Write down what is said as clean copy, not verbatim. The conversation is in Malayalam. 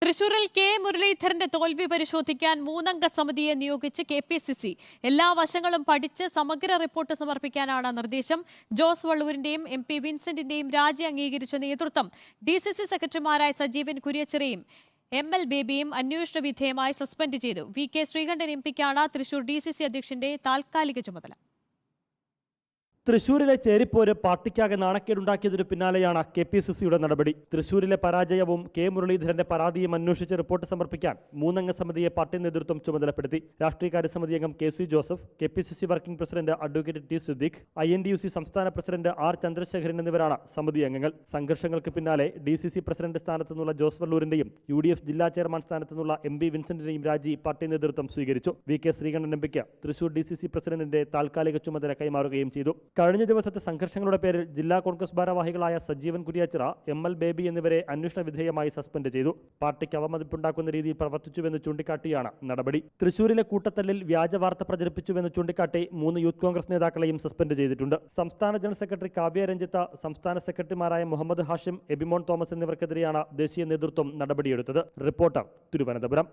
തൃശൂരിൽ കെ മുരളീധരന്റെ തോൽവി പരിശോധിക്കാൻ 3-അംഗ സമിതിയെ നിയോഗിച്ച് KPCC. എല്ലാ വശങ്ങളും പഠിച്ച് സമഗ്ര റിപ്പോർട്ട് സമർപ്പിക്കാനാണ് നിർദ്ദേശം. ജോസ് വള്ളൂരിന്റെയും MP വിൻസെന്റിന്റെയും രാജി അംഗീകരിച്ച നേതൃത്വം DCC സെക്രട്ടറിമാരായ സജീവൻ കുര്യച്ചിറയും ML ബേബിയും അന്വേഷണ വിധേയമായി സസ്പെൻഡ് ചെയ്തു. VK ശ്രീകണ്ഠൻ MPക്കാണ് തൃശൂർ DCC അധ്യക്ഷന്റെ താൽക്കാലിക ചുമതല. തൃശൂരിലെ ചേരിപ്പോര് പാർട്ടിക്കാകെ നാണക്കേടുണ്ടാക്കിയതിനു പിന്നാലെയാണ് KPCCയുടെ നടപടി. തൃശൂരിലെ പരാജയവും കെ മുരളീധരന്റെ പരാതിയും അന്വേഷിച്ച് റിപ്പോർട്ട് സമർപ്പിക്കാൻ 3-അംഗ സമിതിയെ പാർട്ടി നേതൃത്വം ചുമതലപ്പെടുത്തി. രാഷ്ട്രീയകാര്യ സമിതി അംഗം KC Joseph, KPCC working president advocate T Siddique, INTUC സംസ്ഥാന പ്രസിഡന്റ് R ചന്ദ്രശേഖരൻ എന്നിവരാണ് സമിതി അംഗങ്ങൾ. സംഘർഷങ്ങൾക്ക് പിന്നാലെ DCC പ്രസിഡന്റ് സ്ഥാനത്തു നിന്നുള്ള ജോസ് വള്ളൂരിന്റെയും UDF ജില്ലാ ചെയർമാൻ സ്ഥാനത്തു നിന്നുള്ള MP വിൻസെന്റിന്റെയും രാജി പാർട്ടി നേതൃത്വം സ്വീകരിച്ചു. VK ശ്രീകണ്ഠൻ MPക്ക് തൃശൂർ DCC പ്രസിഡന്റിന്റെ താൽക്കാലിക ചുമതല കൈമാറുകയും ചെയ്തു. കഴിഞ്ഞ ദിവസത്തെ സംഘർഷങ്ങളുടെ പേരിൽ ജില്ലാ കോൺഗ്രസ് ഭാരവാഹികളായ സജീവൻ കുര്യാച്ചിറ, ML ബേബി എന്നിവരെ അന്വേഷണ വിധേയമായി സസ്പെൻഡ് ചെയ്തു. പാർട്ടിക്ക് അവമതിപ്പുണ്ടാക്കുന്ന രീതിയിൽ പ്രവർത്തിച്ചുവെന്ന് ചൂണ്ടിക്കാട്ടിയാണ് നടപടി. തൃശൂരിലെ കൂട്ടത്തല്ലിൽ വ്യാജ വാർത്ത പ്രചരിപ്പിച്ചുവെന്ന് ചൂണ്ടിക്കാട്ടി 3 യൂത്ത് കോൺഗ്രസ് നേതാക്കളെയും സസ്പെൻഡ് ചെയ്തിട്ടുണ്ട്. സംസ്ഥാന ജനറൽ സെക്രട്ടറി കാവ്യ രഞ്ജിത്ത്, സംസ്ഥാന സെക്രട്ടറിമാരായ മുഹമ്മദ് ഹാഷിം, എബിമോൻ തോമസ് എന്നിവർക്കെതിരെയാണ് ദേശീയ നേതൃത്വം നടപടിയെടുത്തത്. റിപ്പോർട്ടർ, തിരുവനന്തപുരം.